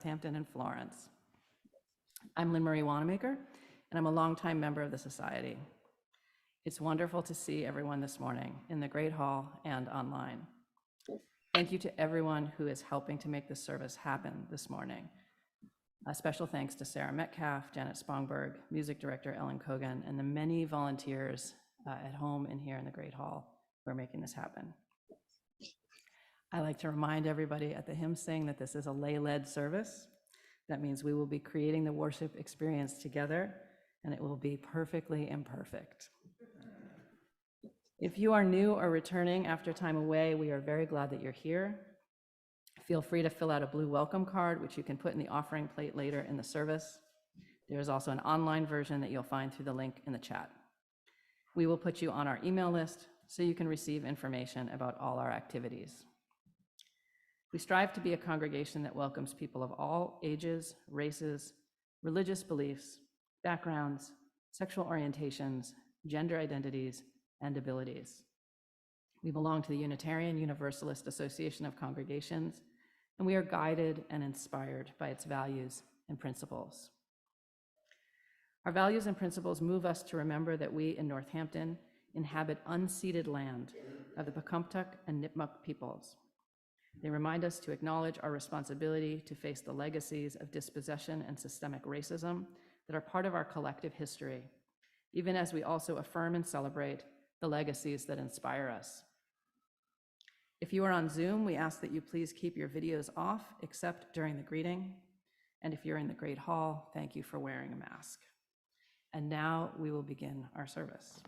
Northampton and Florence. I'm Lynn Marie Wanamaker, and I'm a longtime member of the Society. It's wonderful to see everyone this morning in the Great Hall and online. Thank you to everyone who is helping to make this service happen this morning. A special thanks to Sarah Metcalf, Janet Spongberg, Music Director Ellen Kogan, and the many volunteers at home and here in the Great Hall who are making this happen. I like to remind everybody at the hymn sing that this is a lay-led service. That means we will be creating the worship experience together, and it will be perfectly imperfect. If you are new or returning after time away, we are very glad that you're here. Feel free to fill out a blue welcome card, which you can put in the offering plate later in the service. There is also an online version that you'll find through the link in the chat. We will put you on our email list so you can receive information about all our activities. We strive to be a congregation that welcomes people of all ages, races, religious beliefs, backgrounds, sexual orientations, gender identities, and abilities. We belong to the Unitarian Universalist Association of Congregations, and we are guided and inspired by its values and principles. Our values and principles move us to remember that we in Northampton inhabit unceded land of the Pecumtuck and Nipmuc peoples. They remind us to acknowledge our responsibility to face the legacies of dispossession and systemic racism that are part of our collective history, even as we also affirm and celebrate the legacies that inspire us. If you are on Zoom, we ask that you please keep your videos off except during the greeting. And if you're in the Great Hall, thank you for wearing a mask. And now we will begin our service.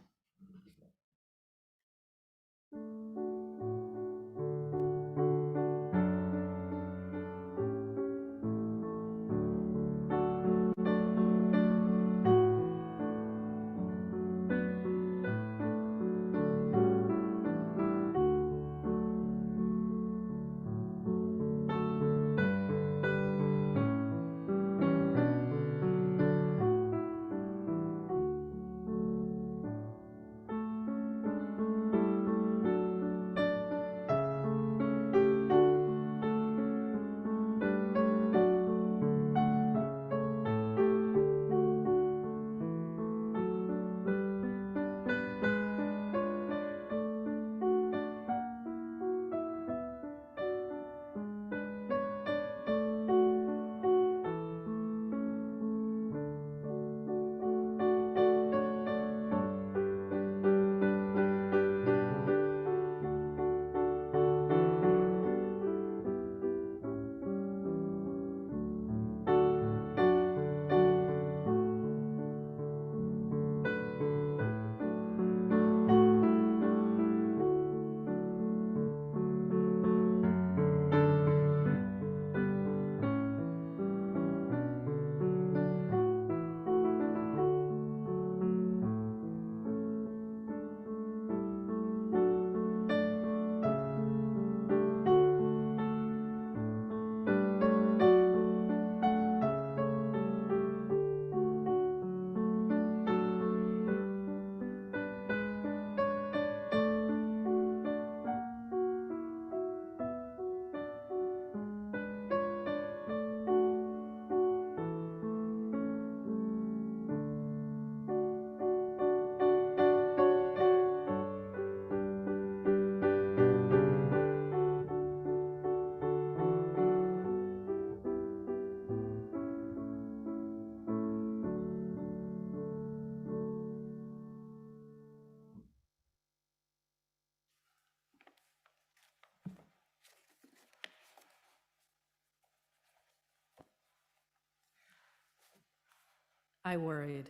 I worried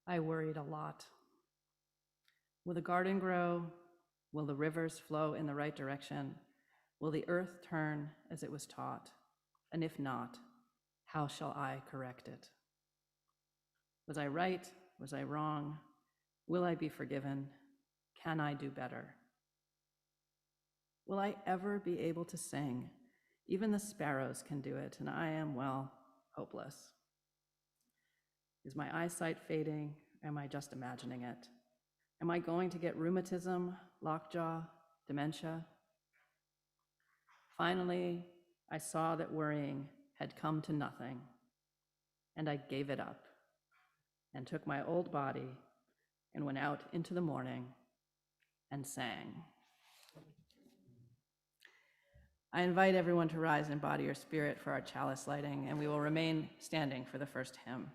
a lot. Will the garden grow? Will the rivers flow in the right direction? Will the earth turn as it was taught? And if not, how shall I correct it? Was I right? Was I wrong? Will I be forgiven? Can I do better? Will I ever be able to sing? Even the sparrows can do it, and I am, well, hopeless. Is my eyesight fading? Am I just imagining it? Am I going to get rheumatism, lockjaw, dementia? Finally, I saw that worrying had come to nothing, and I gave it up and took my old body and went out into the morning and sang. I invite everyone to rise in body or spirit for our chalice lighting, and we will remain standing for the first hymn.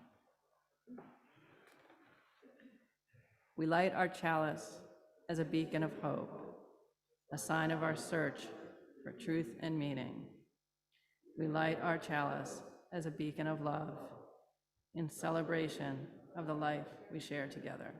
We light our chalice as a beacon of hope, a sign of our search for truth and meaning. We light our chalice as a beacon of love in celebration of the life we share together.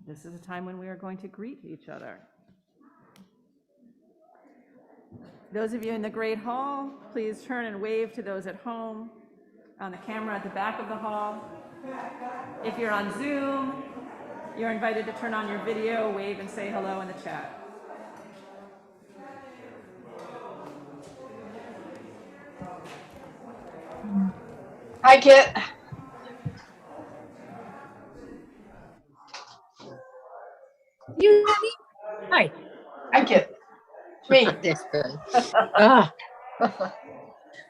This is a time when we are going to greet each other. Those of you in the Great Hall, please turn and wave to those at home on the camera at the back of the hall. If you're on Zoom, you're invited to turn on your video, wave, and say hello in the chat. Hi, Kit. You, hi. Hi, Kit. It's me. That's good.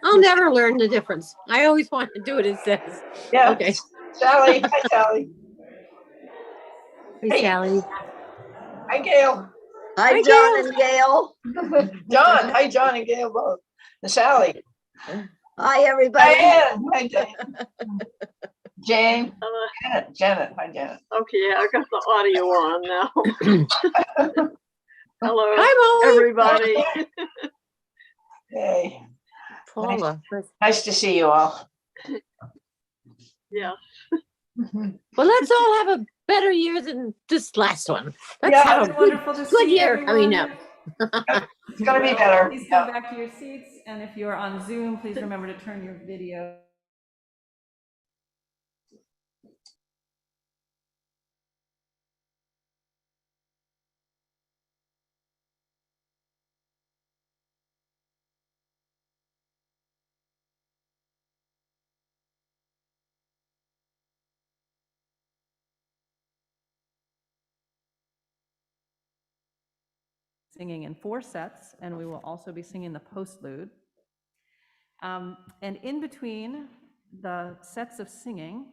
I'll never learn the difference. I always want to do it as this. Yeah. Okay. Sally. Hi, Sally. Hey, Hey. Sally. Hi, Gail. Hi, John and Gail. John. Hi, John and Gail both. And Sally. Hi, everybody. Diane. Hi, Diane. Jane. Janet. Hi, Janet. Okay, I got the audio on now. Hello, Hi, Molly. everybody. Hey. Paula. Nice to see you all. Yeah. Well, let's all have a better year than this last one. Let's Yeah, have a It's wonderful to good see year coming everyone. up. It's going to be better. Please come back to your seats, and if you're on Zoom, please remember to turn your video. Singing in 4 sets, and we will also be singing the postlude. And in between the sets of singing,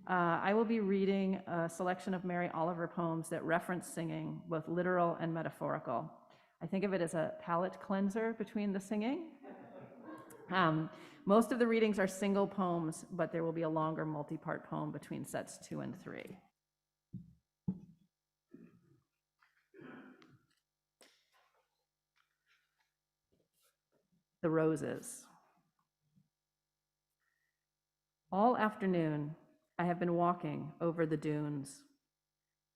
I will be reading a selection of Mary Oliver poems that reference singing, both literal and metaphorical. I think of it as a palate cleanser between the singing. Most of the readings are single poems, but there will be a longer multi-part poem between sets 2 and 3. The Roses. All afternoon, I have been walking over the dunes,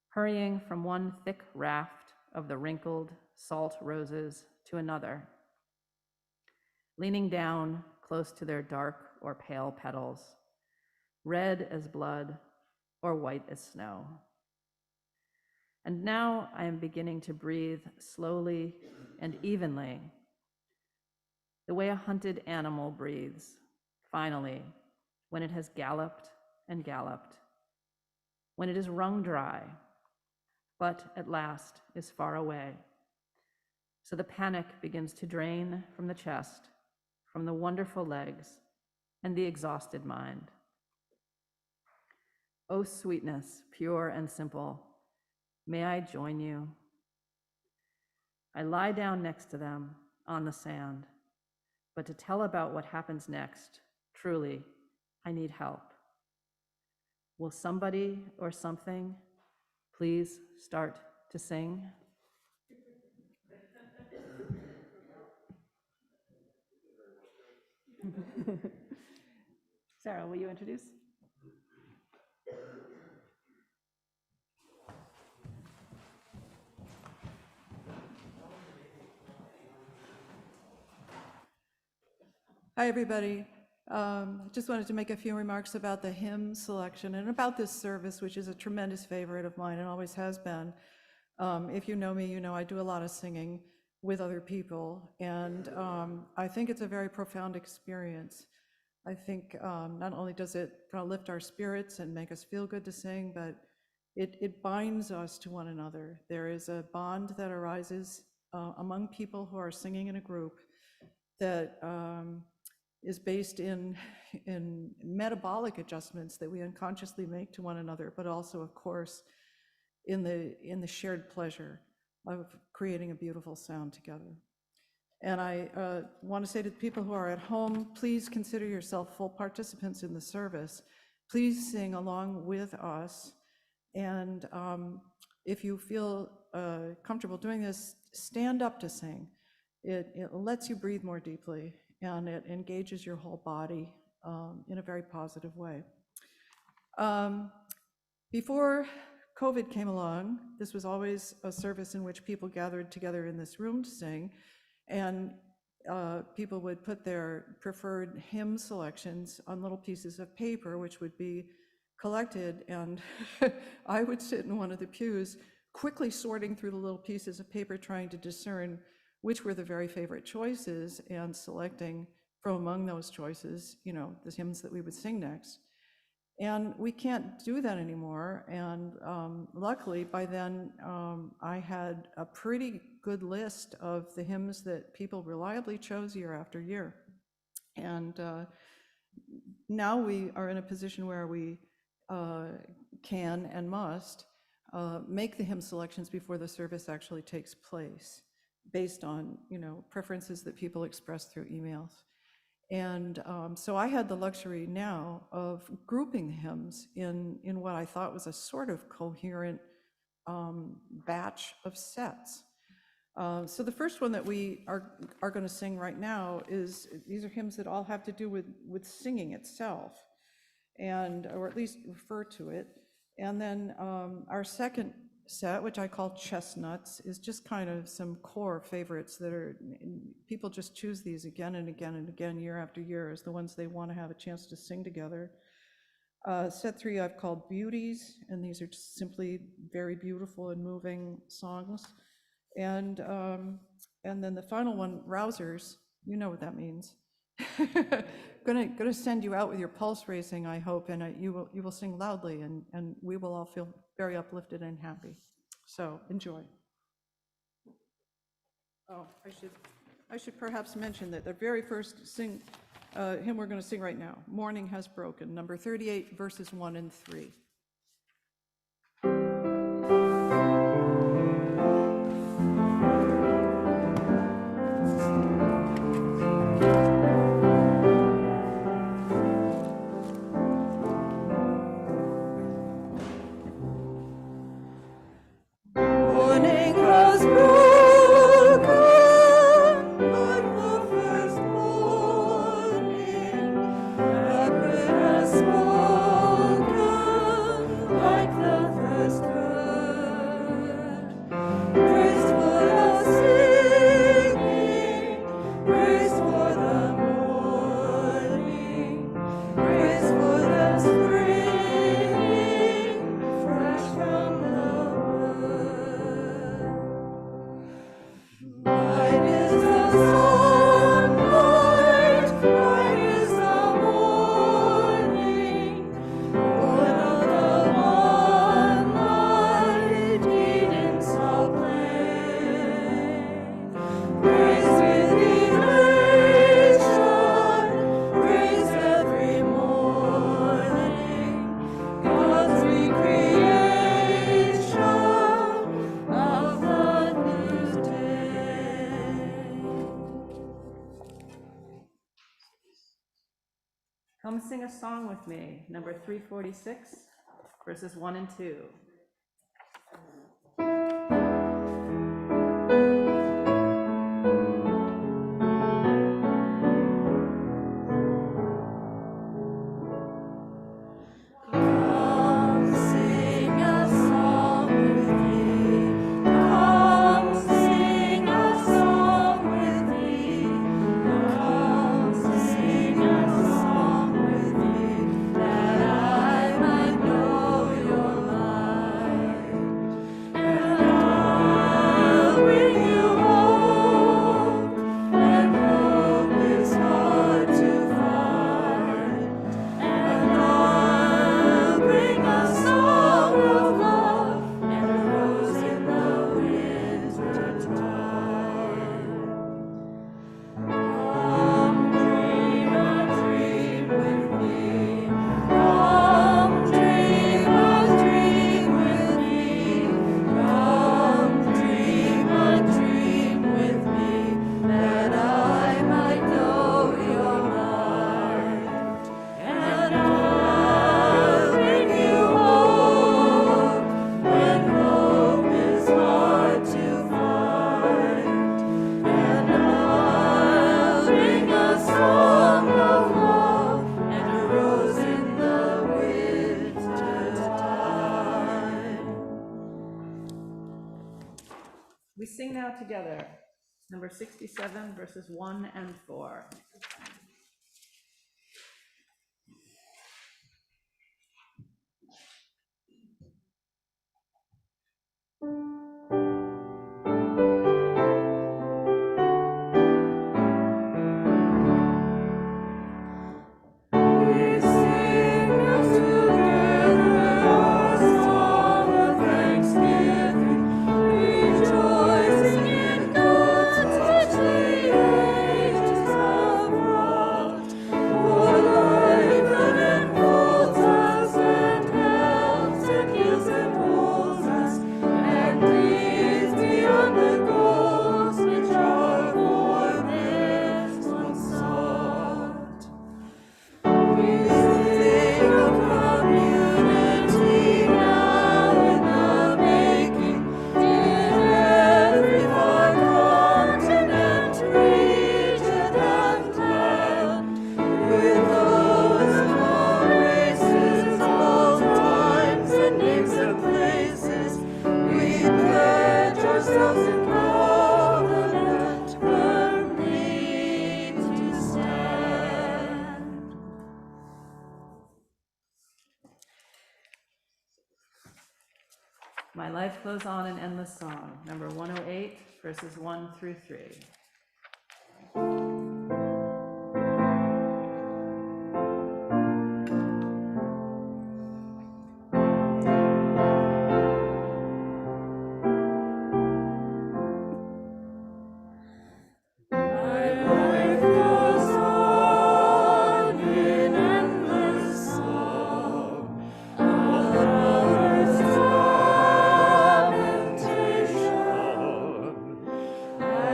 hurrying from one thick raft of the wrinkled salt roses to another, leaning down close to their dark or pale petals, red as blood or white as snow. And now I am beginning to breathe slowly and evenly, the way a hunted animal breathes, finally, when it has galloped and galloped, when it is wrung dry, but at last is far away. So the panic begins to drain from the chest, from the wonderful legs, and the exhausted mind. O sweetness, pure and simple, may I join you? I lie down next to them on the sand, but to tell about what happens next, truly, I need help. Will somebody or something please start to sing? Sarah, will you introduce? Hi, everybody. Just wanted to make a few remarks about the hymn selection and about this service, which is a tremendous favorite of mine and always has been. If you know me, you know I do a lot of singing with other people, and I think it's a very profound experience. I think not only does it kind of lift our spirits and make us feel good to sing, but it binds us to one another. There is a bond that arises among people who are singing in a group that is based in metabolic adjustments that we unconsciously make to one another, but also, of course, in the shared pleasure of creating a beautiful sound together. And I want to say to the people who are at home, please consider yourself full participants in the service. Please sing along with us. And if you feel comfortable doing this, stand up to sing. It lets you breathe more deeply, and it engages your whole body in a very positive way. Before COVID came along, this was always a service in which people gathered together in this room to sing, and people would put their preferred hymn selections on little pieces of paper, which would be collected, and I would sit in one of the pews, quickly sorting through the little pieces of paper, trying to discern which were the very favorite choices, and selecting from among those choices, you know, the hymns that we would sing next. And we can't do that anymore. And luckily, by then, I had a pretty good list of the hymns that people reliably chose year after year. And now we are in a position where we can and must make the hymn selections before the service actually takes place, based on, you know, preferences that people express through emails. And so I had the luxury now of grouping the hymns in what I thought was a sort of coherent batch of sets. So the first one that we are going to sing right now is, these are hymns that all have to do with singing itself, and or at least refer to it. And then our second set, which I call Chestnuts, is just kind of some core favorites that are, people just choose these again and again and again, year after year, as the ones they want to have a chance to sing together. Set 3 I've called Beauties, and these are just simply very beautiful and moving songs. And then the final one, Rousers, you know what that means. Gonna send you out with your pulse racing, I hope, and you will sing loudly, and we will all feel very uplifted and happy. So enjoy. Oh, I should perhaps mention that the very first hymn we're going to sing right now, Morning Has Broken, number 38, verses 1 and 3. Spoken. sing a song with me, number 346, verses 1 and 2. We sing now together, number 67, verses 1 and 4. My Life Goes On, an Endless Song, number 108, verses 1 through 3.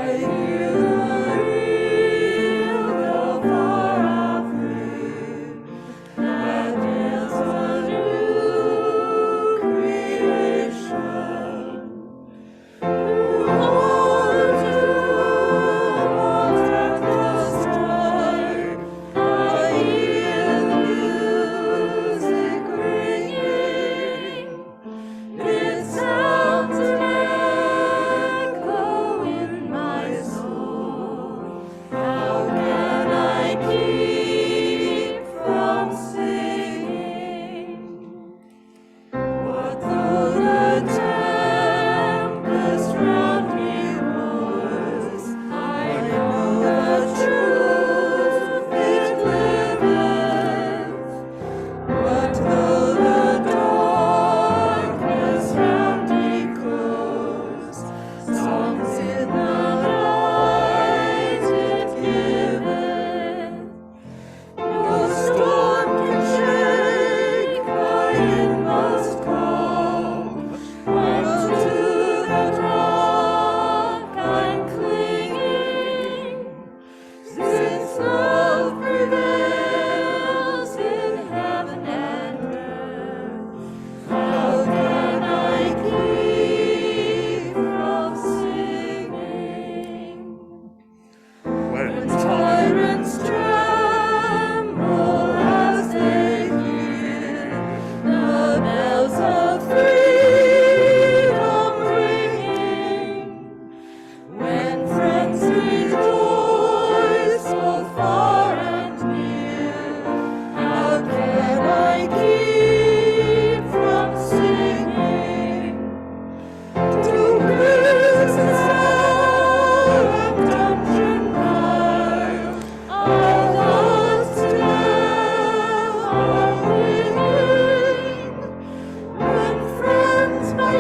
I hear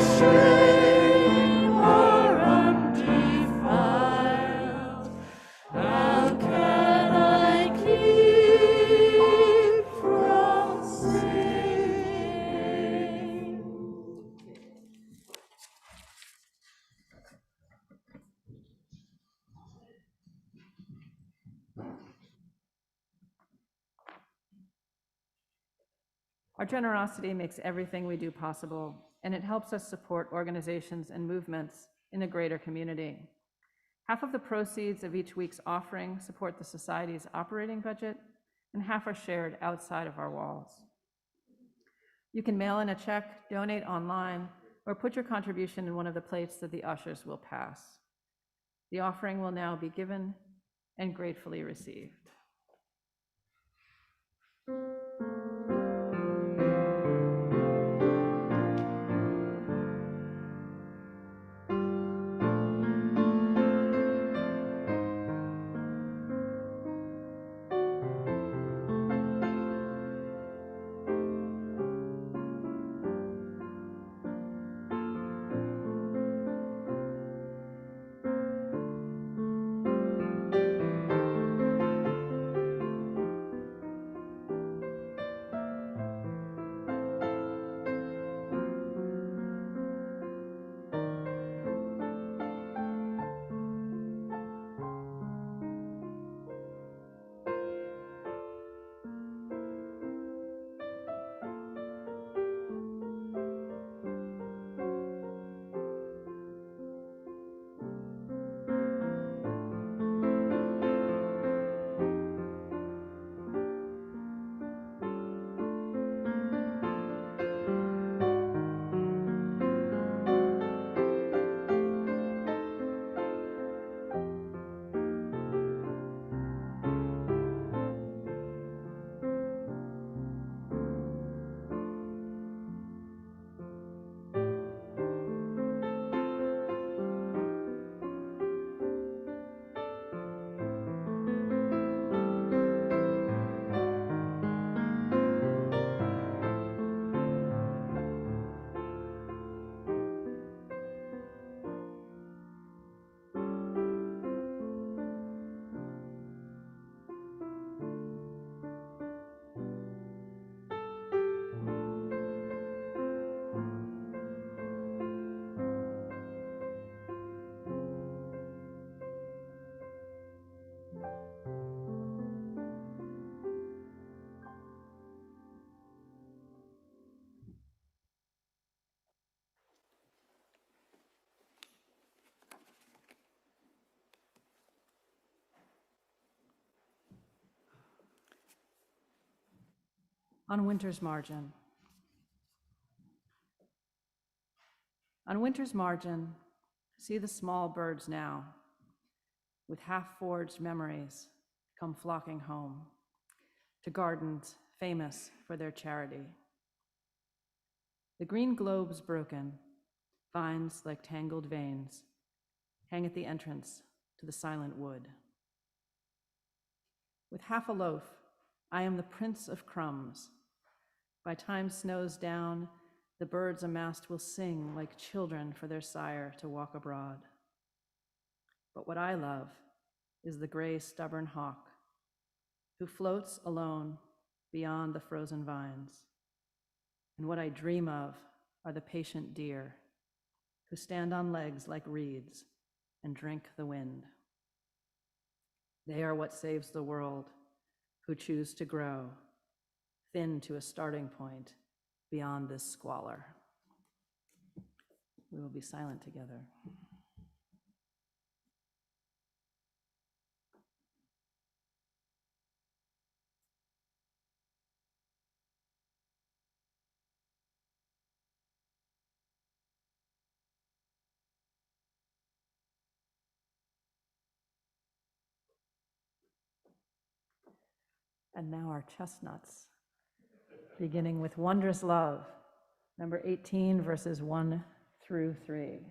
shame are undefiled. How can I keep from singing? Our generosity makes everything we do possible, and it helps us support organizations and movements in a greater community. Half of the proceeds of each week's offering support the Society's operating budget, and half are shared outside of our walls. You can mail in a check, donate online, or put your contribution in one of the plates that the ushers will pass. The offering will now be given and gratefully received. On winter's margin. On winter's margin, see the small birds now, with half-forged memories come flocking home to gardens famous for their charity. The green globes broken, vines like tangled veins, hang at the entrance to the silent wood. With half a loaf, I am the prince of crumbs. By time snows down, the birds amassed will sing like children for their sire to walk abroad. But what I love is the gray, stubborn hawk who floats alone beyond the frozen vines. And what I dream of are the patient deer who stand on legs like reeds and drink the wind. They are what saves the world, who choose to grow thin to a starting point beyond this squalor. We will be silent together. And now our chestnuts, beginning with Wondrous Love, number 18, verses 1 through 3.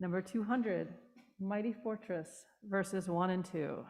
Number 200, Mighty Fortress verses 1 and 2.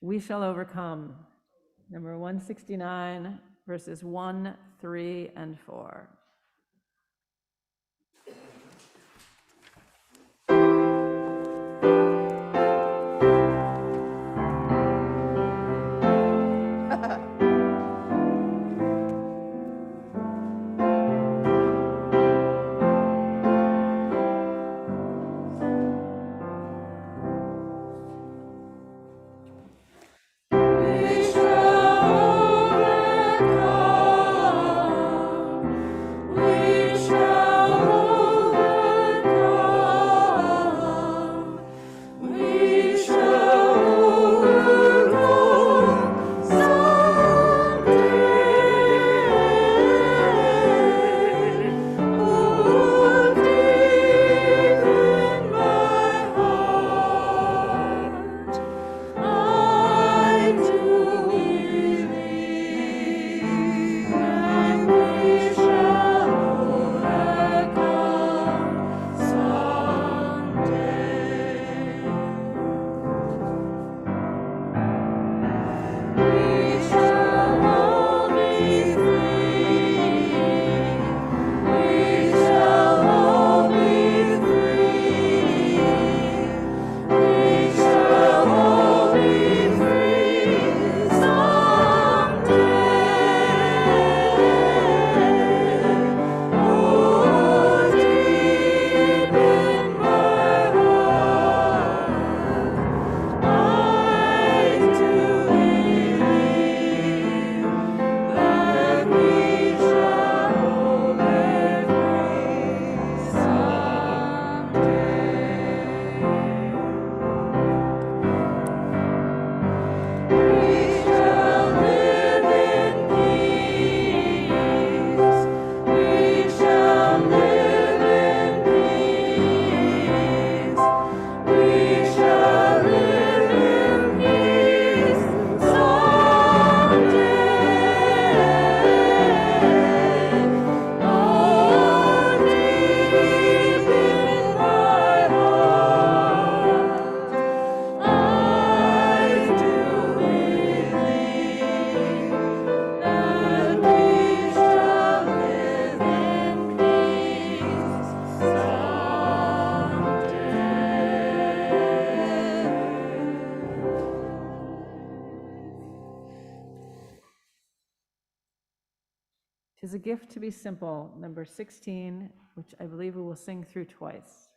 We Shall Overcome, number 169, verses 1, 3, and 4. 'Tis a gift to be simple, number 16, which I believe we will sing through twice.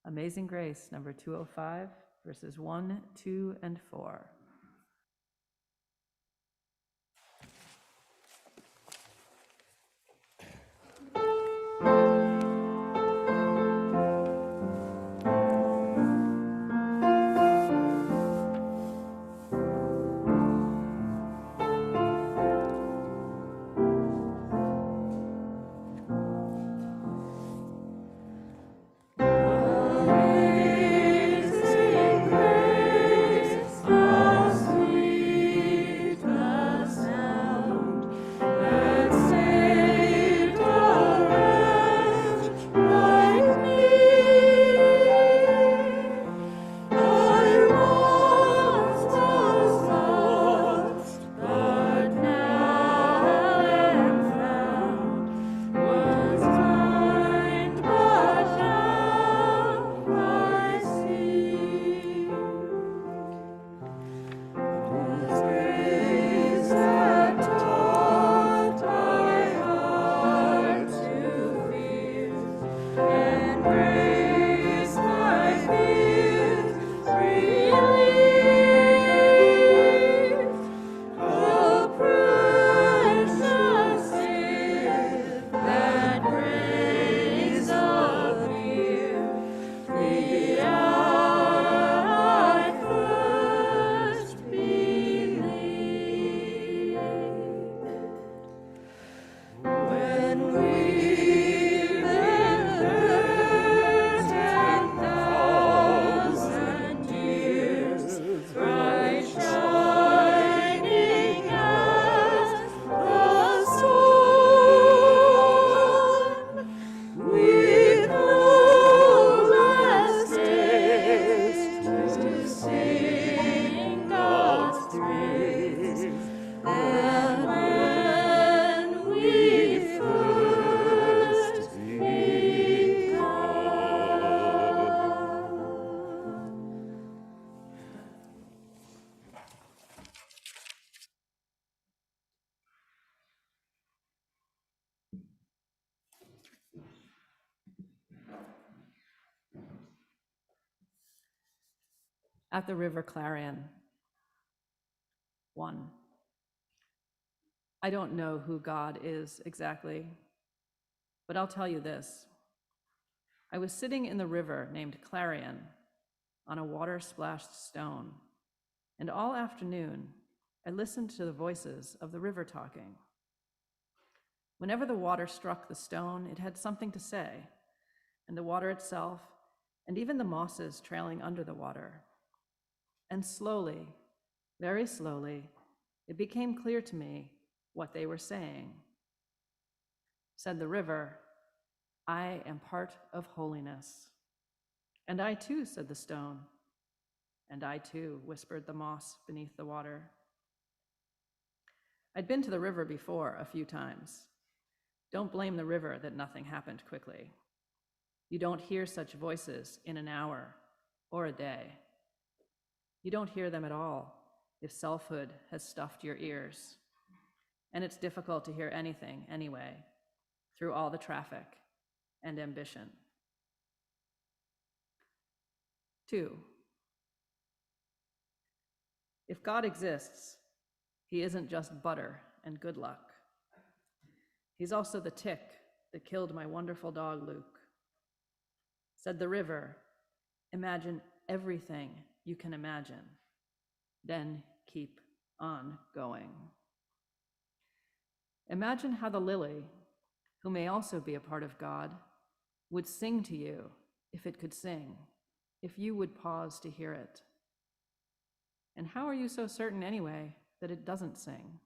Amazing Grace, number 205, verses 1, 2, and 4. At the River Clarion. 1. I don't know who God is exactly, but I'll tell you this. I was sitting in the river named Clarion on a water-splashed stone, and all afternoon I listened to the voices of the river talking. Whenever the water struck the stone, it had something to say, and the water itself, and even the mosses trailing under the water. And slowly, Very slowly, it became clear to me what they were saying. Said the river, "I am part of holiness." "And I too," said the stone. "And I too," whispered the moss beneath the water. I'd been to the river before a few times. Don't blame the river that nothing happened quickly. You don't hear such voices in an hour or a day. You don't hear them at all if selfhood has stuffed your ears. And it's difficult to hear anything anyway, through all the traffic and ambition. 2, if God exists, he isn't just butter and good luck. He's also the tick that killed my wonderful dog, Luke. Said the river, "Imagine everything you can imagine, then keep on going." Imagine how the lily, who may also be a part of God, would sing to you if it could sing, if you would pause to hear it. And how are you so certain anyway that it doesn't sing?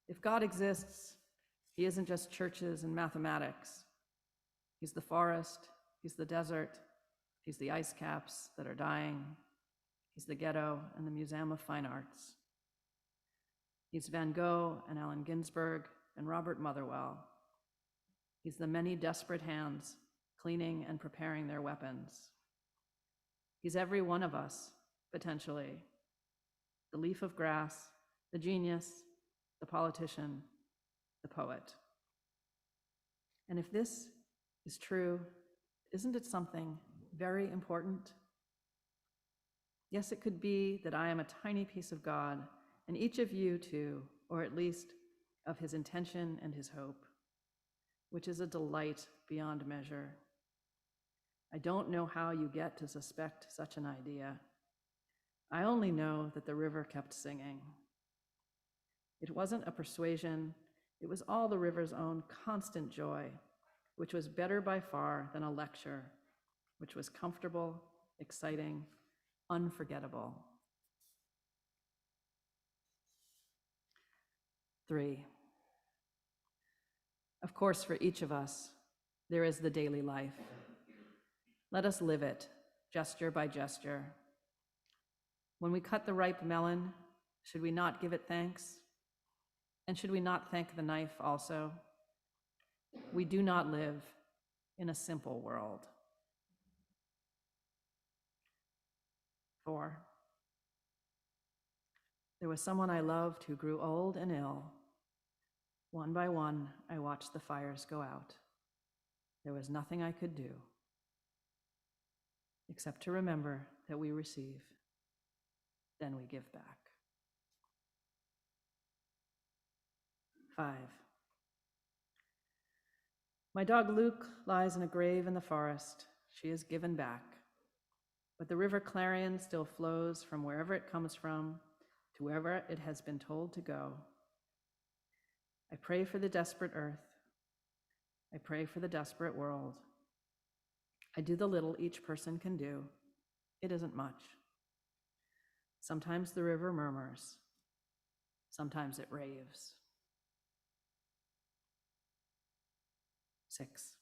If God exists, he isn't just churches and mathematics. He's the forest, he's the desert, he's the ice caps that are dying, he's the ghetto and the Museum of Fine Arts. He's Van Gogh and Allen Ginsberg and Robert Motherwell. He's the many desperate hands cleaning and preparing their weapons. He's every one of us, potentially. The leaf of grass, the genius, the politician, the poet. And if this is true, isn't it something very important? Yes, it could be that I am a tiny piece of God, and each of you too, or at least of his intention and his hope, which is a delight beyond measure. I don't know how you get to suspect such an idea. I only know that the river kept singing. It wasn't a persuasion, it was all the river's own constant joy, which was better by far than a lecture, which was comfortable, exciting, unforgettable. 3, of course, for each of us, there is the daily life. Let us live it, gesture by gesture. When we cut the ripe melon, should we not give it thanks? And should we not thank the knife also? We do not live in a simple world. 4, there was someone I loved who grew old and ill. One by one, I watched the fires go out. There was nothing I could do except to remember that we receive, then we give back. 5, my dog Luke lies in a grave in the forest. She is given back, but the river Clarion still flows from wherever it comes from to wherever it has been told to go. I pray for the desperate earth. I pray for the desperate world. I do the little each person can do. It isn't much. Sometimes the river murmurs. Sometimes it raves. 6,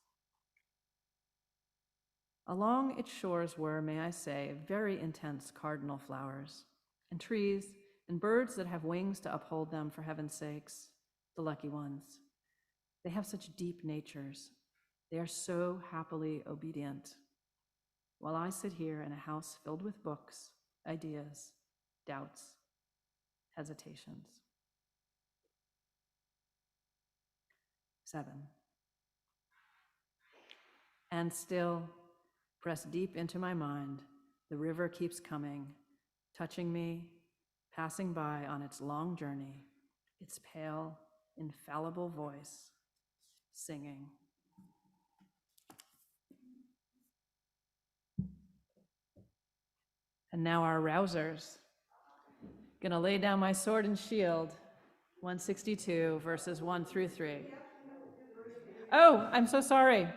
along its shores were, may I say, very intense cardinal flowers, and trees, and birds that have wings to uphold them, for heaven's sakes, the lucky ones. They have such deep natures. They are so happily obedient, while I sit here in a house filled with books, ideas, doubts, hesitations. 7, and still, pressed deep into my mind, the river keeps coming, touching me, passing by on its long journey, its pale, infallible voice, singing. And now our rousers. Gonna lay down my sword and shield, 162, verses 1 through 3. Oh, I'm so sorry.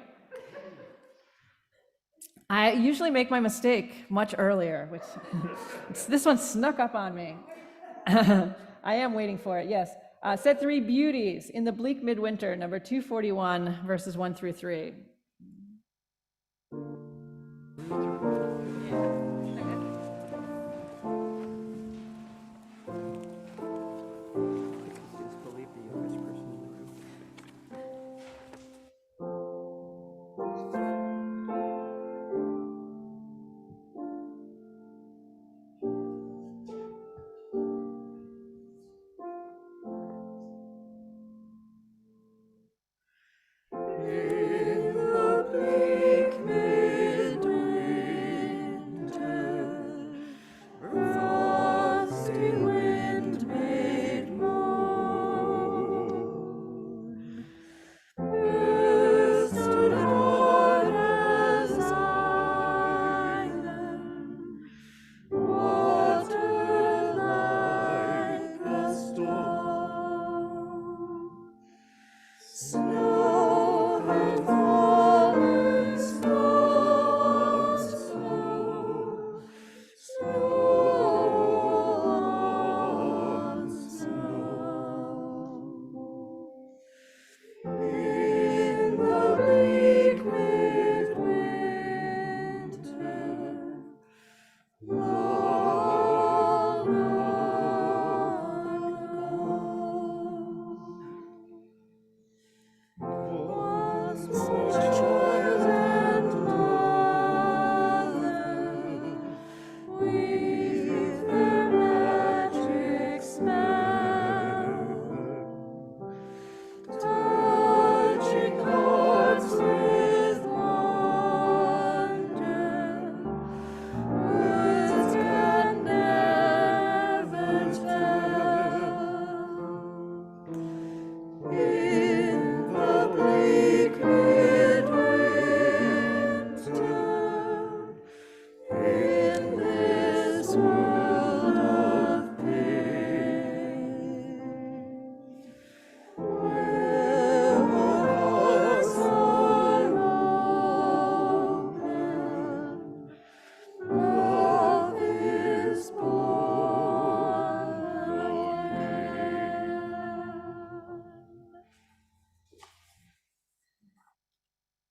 I usually make my mistake much earlier, which this one snuck up on me. I am waiting for it, yes. Set 3, Beauties in the Bleak Midwinter, number 241, verses 1 through 3.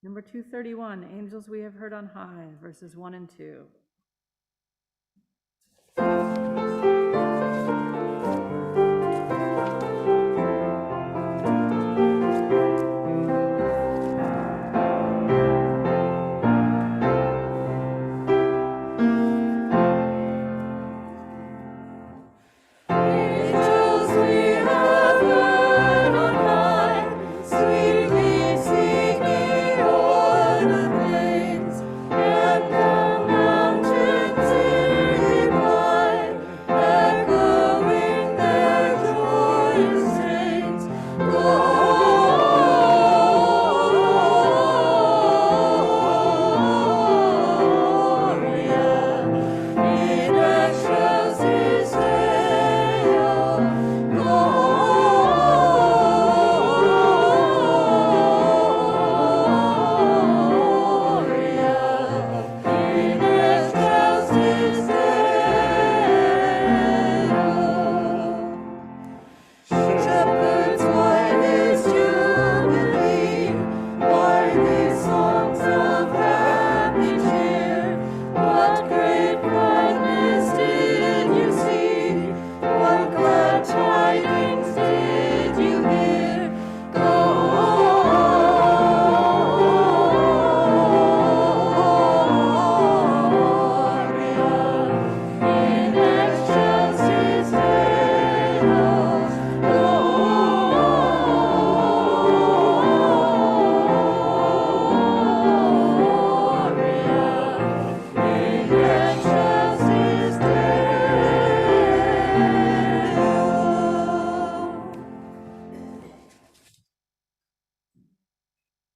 Number 231, Angels We Have Heard on High, verses 1 and 2.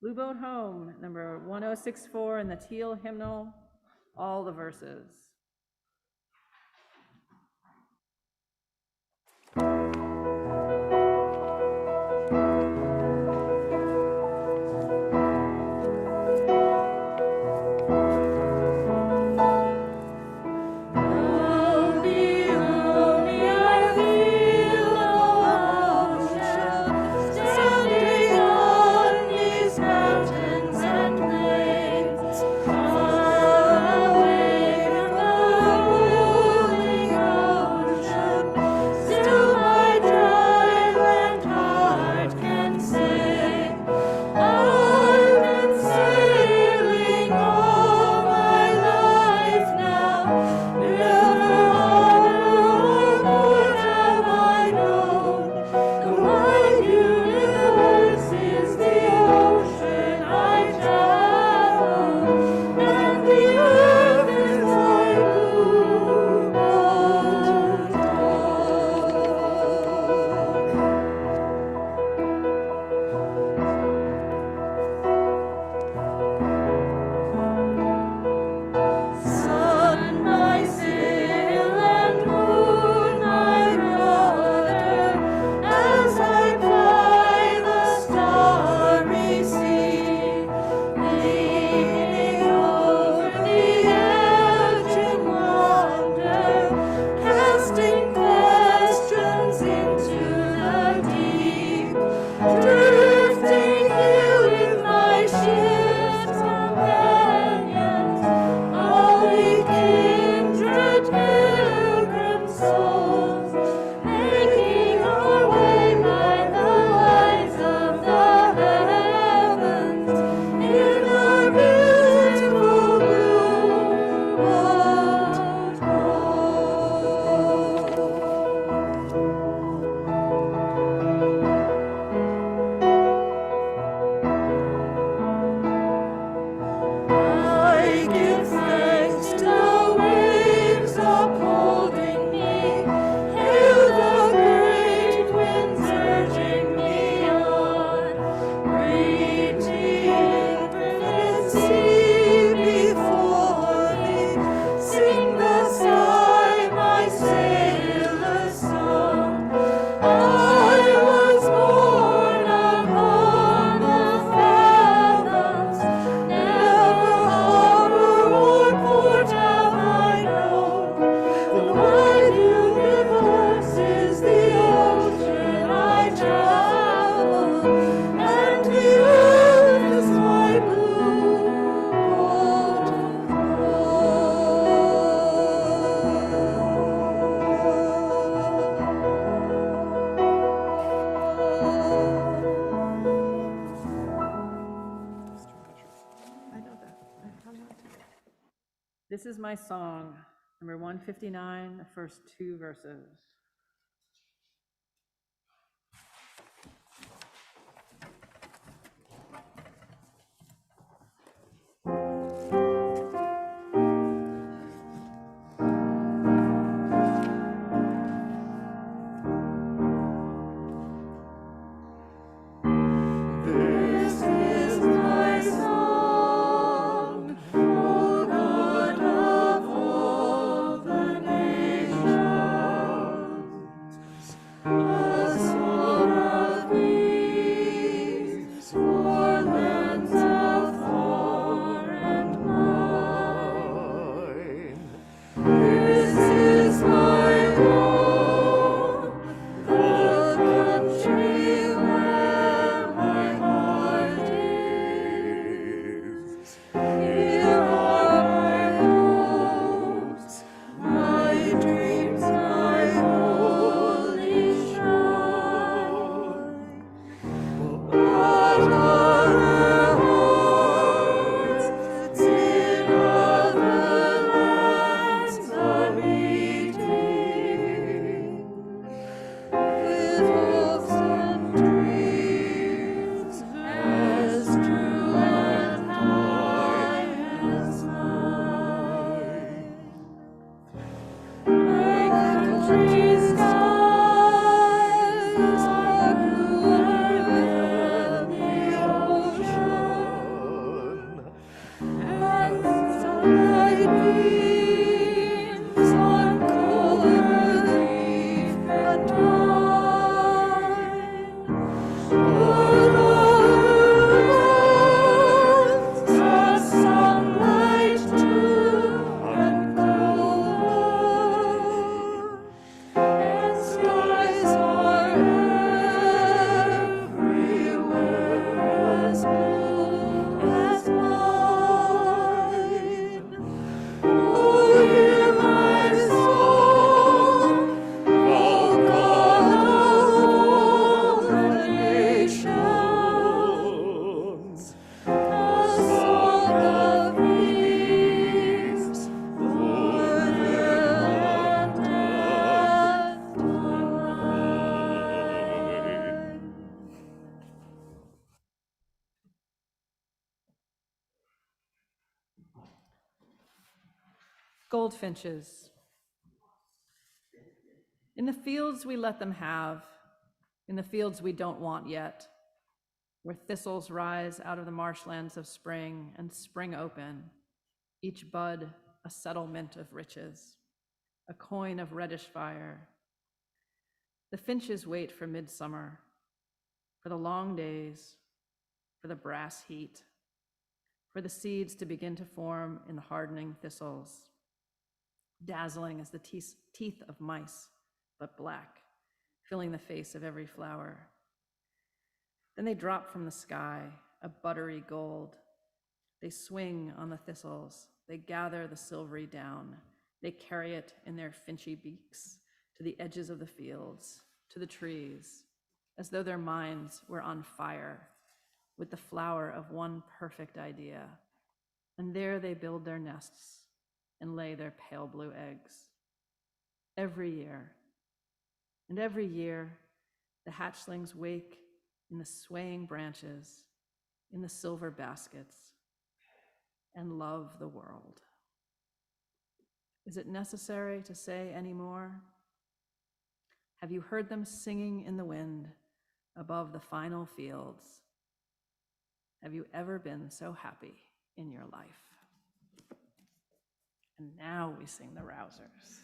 Blue Boat Home, number 1064 in the Teal Hymnal, all the verses. is my song, number 159, the first two verses. This is my song, O God of all the nations, a song of peace for lands of far and wide. This is my home, the country where my heart is. Here are my hopes, my dreams, my holy shrine. What are their hearts in other lands a-beating, with hopes and dreams as true and high as mine. My country's skies are bluer than the ocean, and sunlight beams on clover leaf and vine. But ours are sunlight too, and clover, and skies are everywhere as blue as mine. Oh, hear my song, O God of all the nations, a song of peace for their land and mine. Goldfinches. In the fields we let them have, in the fields we don't want yet, where thistles rise out of the marshlands of spring and spring open, each bud a settlement of riches, a coin of reddish fire. The finches wait for midsummer, for the long days, for the brass heat, for the seeds to begin to form in the hardening thistles, dazzling as the teeth of mice, but black, filling the face of every flower. Then they drop from the sky, a buttery gold. They swing on the thistles. They gather the silvery down. They carry it in their finchy beaks to the edges of the fields, to the trees, as though their minds were on fire with the flower of one perfect idea. And there they build their nests and lay their pale blue eggs. Every year, and every year, the hatchlings wake in the swaying branches, in the silver baskets, and love the world. Is it necessary to say any more? Have you heard them singing in the wind above the final fields? Have you ever been so happy in your life? And now we sing the Rousers.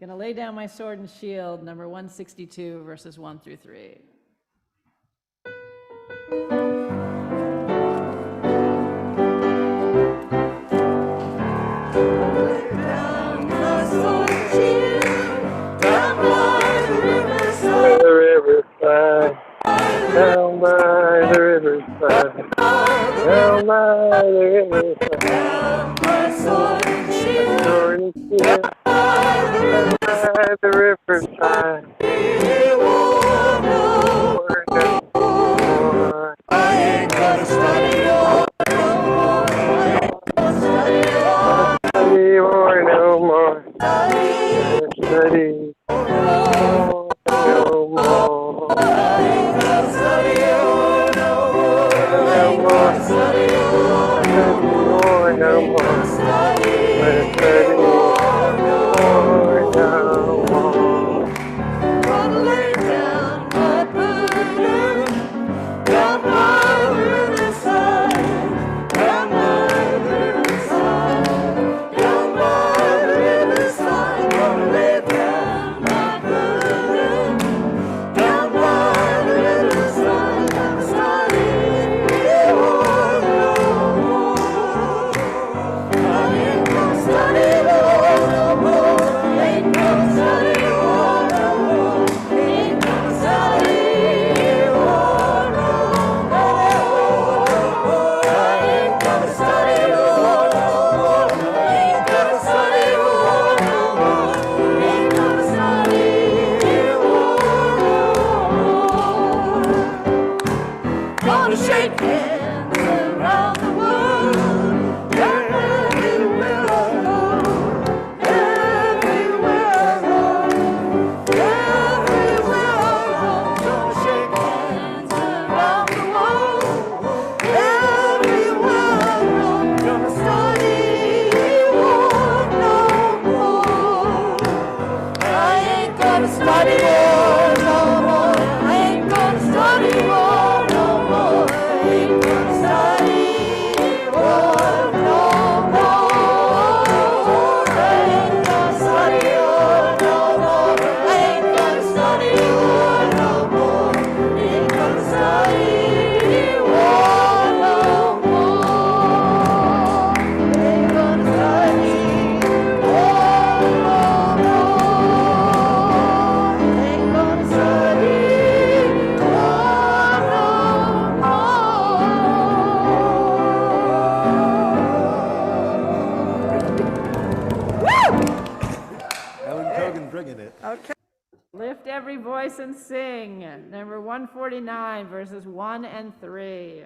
Gonna lay down my sword and shield, number 162, verses 1 through 3. The riverside, down by the riverside, down by the riverside, sword and shield, down by the riverside, sword and shield. I ain't gonna study all no more. I ain't gonna study all bringing it. Okay. Lift every voice and sing. Number 149, verses 1 and 3.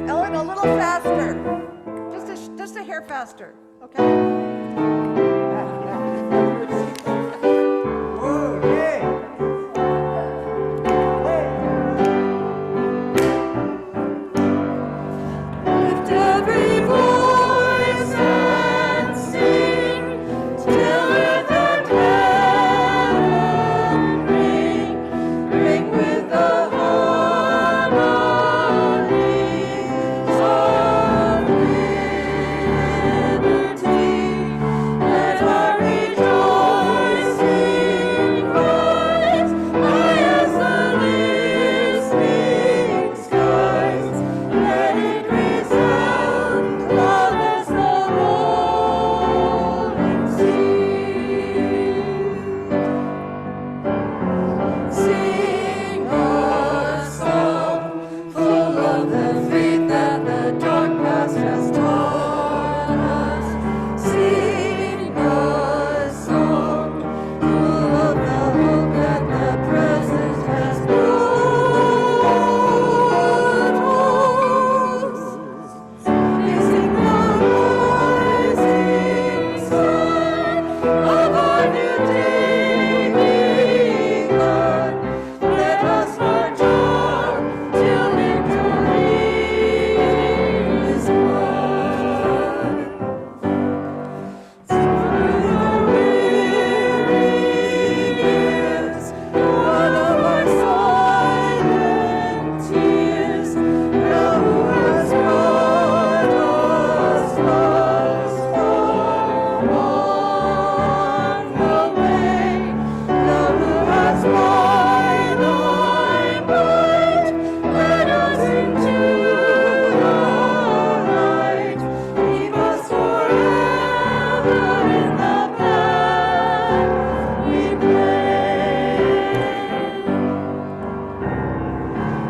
Ellen, a little faster. Just a hair faster, okay? Lift every voice and sing, till earth and heaven ring with the harmonies of liberty. Let our rejoicing rise, high as the listening skies. Let it resound loud as the rolling sea. Sing a song full of the faith that the dark past has taught us. Sing a song full of the hope that the present has brought us. Facing the rising sun of our new day begun, let us march on till victory is won. Through the weary years, one of our silent tears, thou who hast brought us thus far on the way, thou who hast by thy might led us into the light. Keep us forever in the path we pray.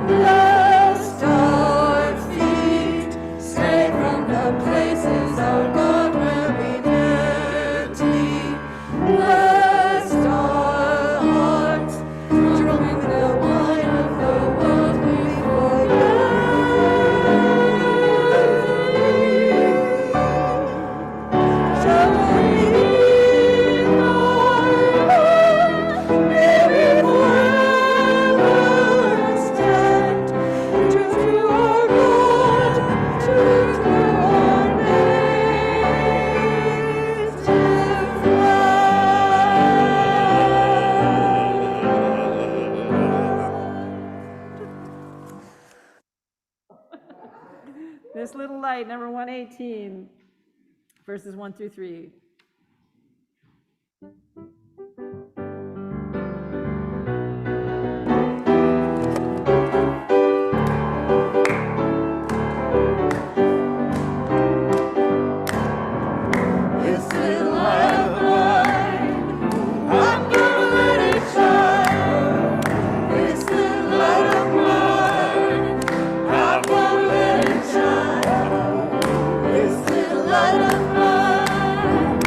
Lest our feet stray from the places our God where we empty. Lest our hearts, drunk with the wine of the world, we forget. Shall we leave our love? May we forever stand true to our God, true to our native land. This Little Light, number 118, verses 1 through 3. This little light of mine, I'm gonna let it shine. This little light of mine, I'm gonna let it shine. This little light of mine,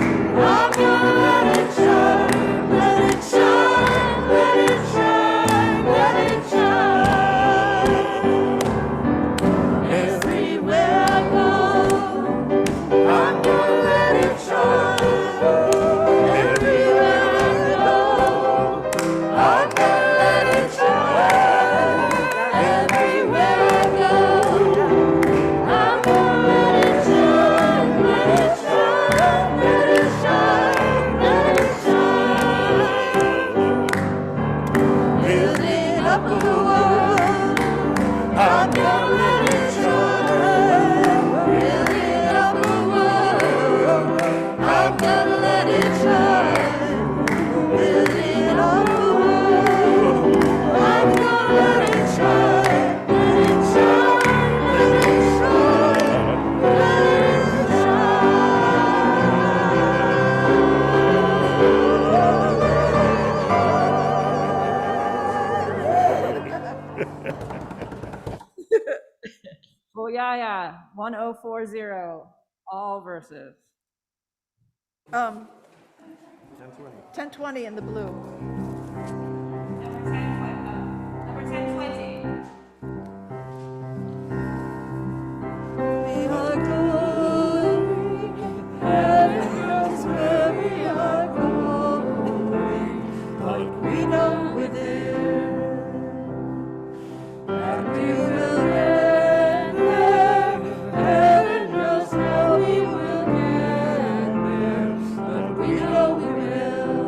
Sarah, 1040, all verses. 1020 in the blue. Number 1020. We are going, heaven knows where we are going, but we know we're there. And we will get there, heaven knows how we will get there, but we know we will.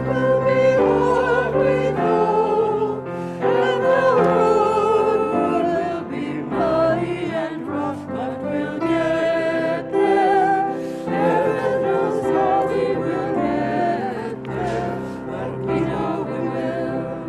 We'll be what we know, and the road will be muddy and rough, but we'll get there. Heaven knows how we will get there, but we know we will.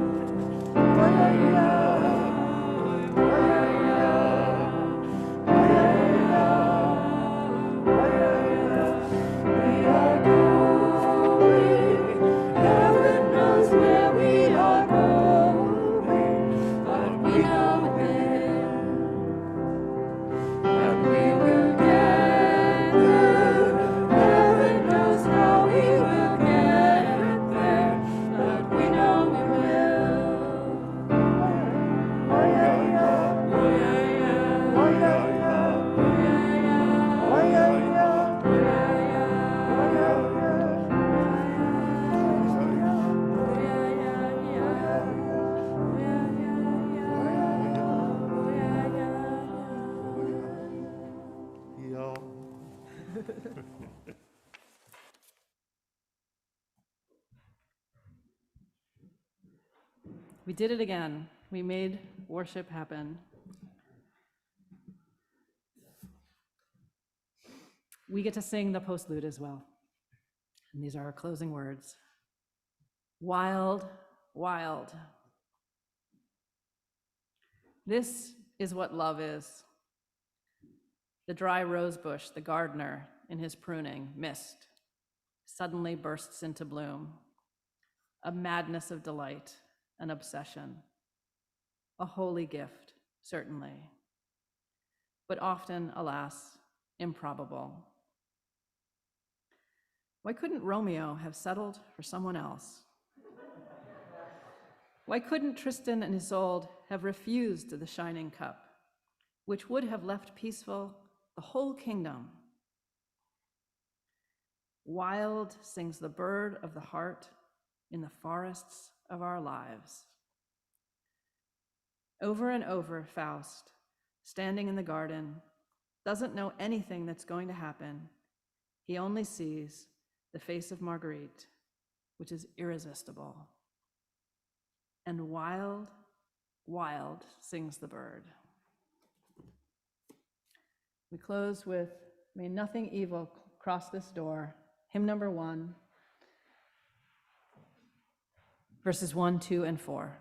We are going, heaven knows where we are going, but we know it. And we will get there, heaven knows how we will get there, but we know we will. Oh yeah, yeah, oh yeah, yeah, oh yeah, yeah, oh yeah, yeah, oh yeah, yeah, oh yeah, We did it again. We made worship happen. We get to sing the postlude as well. And these are our closing words. Wild, wild. This is what love is. The dry rose bush, the gardener in his pruning, missed, suddenly bursts into bloom. A madness of delight, an obsession. A holy gift, certainly. But often, alas, improbable. Why couldn't Romeo have settled for someone else? Why couldn't Tristan and Isolde have refused the shining cup, which would have left peaceful the whole kingdom? Wild sings the bird of the heart in the forests of our lives. Over and over, Faust, standing in the garden, doesn't know anything that's going to happen. He only sees the face of Marguerite, which is irresistible. And wild, wild sings the bird. We close with, may nothing evil cross this door, hymn number 1, verses 1, 2, and 4.